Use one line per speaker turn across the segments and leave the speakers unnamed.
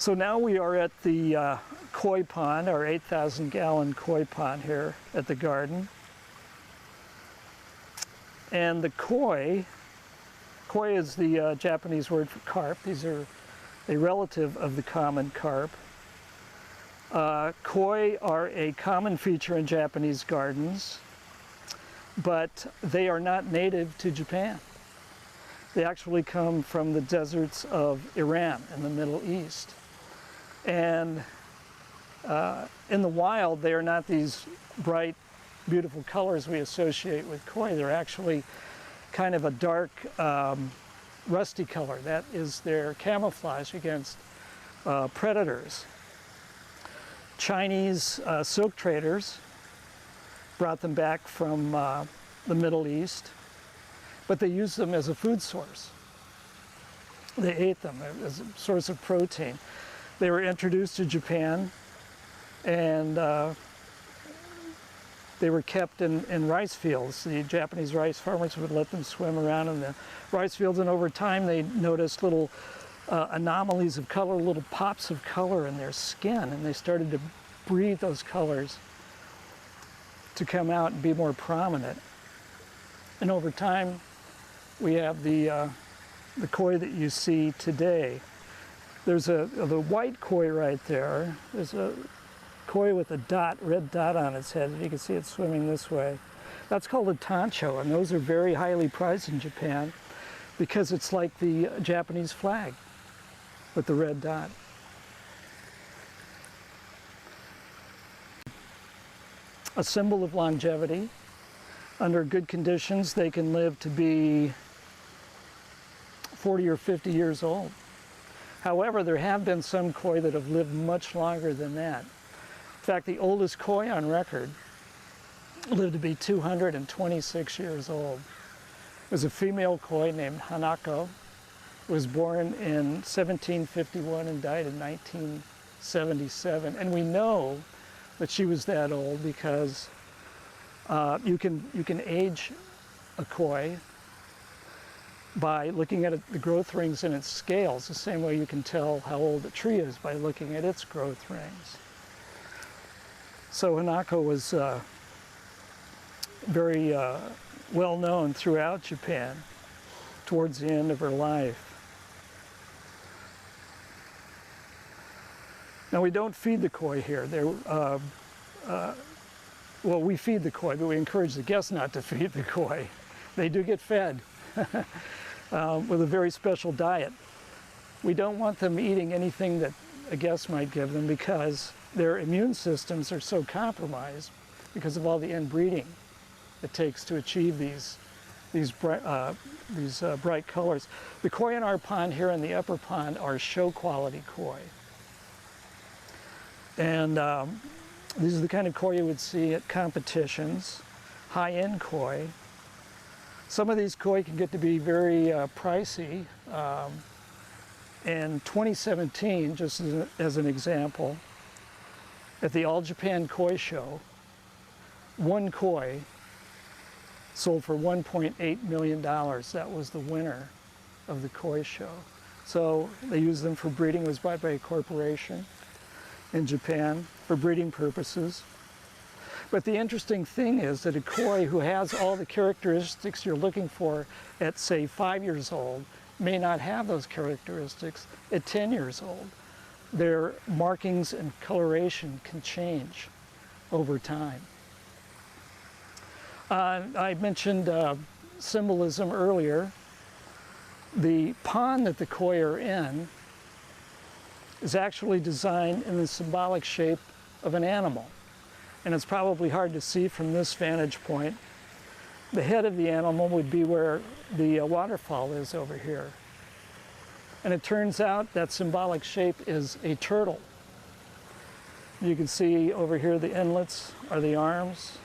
So now we are at the koi pond, our 8,000-gallon koi pond here at the garden. And the koi is the Japanese word for carp. These are a relative of the common carp. Koi are a common feature in Japanese gardens, but they are not native to Japan. They actually come from the deserts of Iran in the Middle East. And in the wild, they are not these bright, beautiful colors we associate with koi. They're actually kind of a dark, rusty color. That is their camouflage against predators. Chinese silk traders brought them back from the Middle East, but they used them as a food source. They ate them as a source of protein. They were introduced to Japan, and they were kept in rice fields. The Japanese rice farmers would let them swim around in the rice fields, and over time they noticed little anomalies of color, little pops of color in their skin, and they started to breed those colors to come out and be more prominent. And over time, we have the koi that you see today. There's the white koi right there. There's a koi with a dot, red dot on its head. You can see it swimming this way. That's called a tancho, and those are very highly prized in Japan because it's like the Japanese flag with the red dot. A symbol of longevity. Under good conditions, they can live to be 40 or 50 years old. However, there have been some koi that have lived much longer than that. In fact, the oldest koi on record lived to be 226 years old. It was a female koi named Hanako. Was born in 1751 and died in 1977. And we know that she was that old because you can age a koi by looking at the growth rings in its scales, the same way you can tell how old a tree is by looking at its growth rings. So Hanako was very well known throughout Japan towards the end of her life. Now, we don't feed the koi here. Well, we feed the koi, but we encourage the guests not to feed the koi. They do get fed with a very special diet. We don't want them eating anything that a guest might give them because their immune systems are so compromised because of all the inbreeding it takes to achieve these bright colors. The koi in our pond here in the upper pond are show quality koi. And these are the kind of koi you would see at competitions, high-end koi. Some of these koi can get to be very pricey. In 2017, just as an example, at the All Japan Koi Show, one koi sold for $1.8 million. That was the winner of the koi show. So they used them for breeding. It was bought by a corporation in Japan for breeding purposes. But the interesting thing is that a koi who has all the characteristics you're looking for at, say, 5 years old may not have those characteristics at 10 years old. Their markings and coloration can change over time. I mentioned symbolism earlier. The pond that the koi are in is actually designed in the symbolic shape of an animal. And it's probably hard to see from this vantage point. The head of the animal would be where the waterfall is over here. And it turns out that symbolic shape is a turtle. You can see over here the inlets are the arms.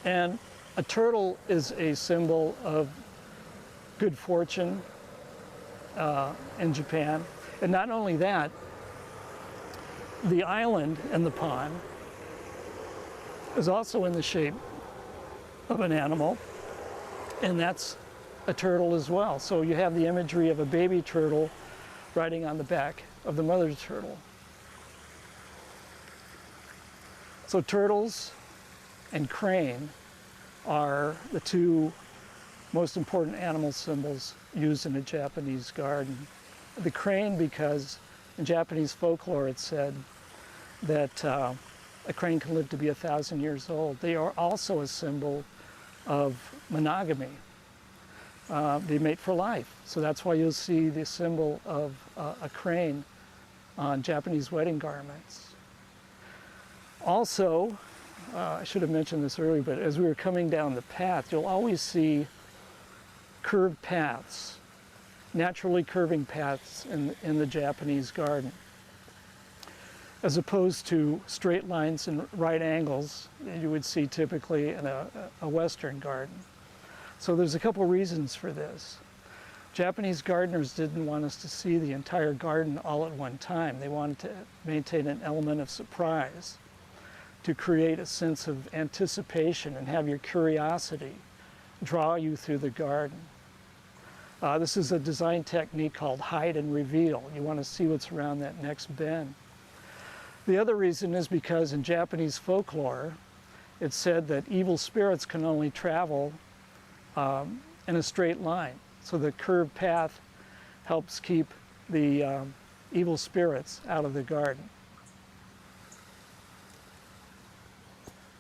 And a turtle is a symbol of good fortune in Japan. And not only that, the island and the pond is also in the shape of an animal, and that's a turtle as well. So you have the imagery of a baby turtle riding on the back of the mother turtle. So turtles and crane are the two most important animal symbols used in a Japanese garden. The crane, because in Japanese folklore it said that a crane can live to be 1,000 years old. They are also a symbol of monogamy. They mate for life. So that's why you'll see the symbol of a crane on Japanese wedding garments. Also, I should have mentioned this earlier, but as we were coming down the path, you'll always see curved paths, naturally curving paths in the Japanese garden, as opposed to straight lines and right angles that you would see typically in a Western garden. So there's a couple reasons for this. Japanese gardeners didn't want us to see the entire garden all at one time. They wanted to maintain an element of surprise, to create a sense of anticipation and have your curiosity draw you through the garden. This is a design technique called hide and reveal. You want to see what's around that next bend. The other reason is because in Japanese folklore, it's said that evil spirits can only travel in a straight line. So the curved path helps keep the evil spirits out of the garden.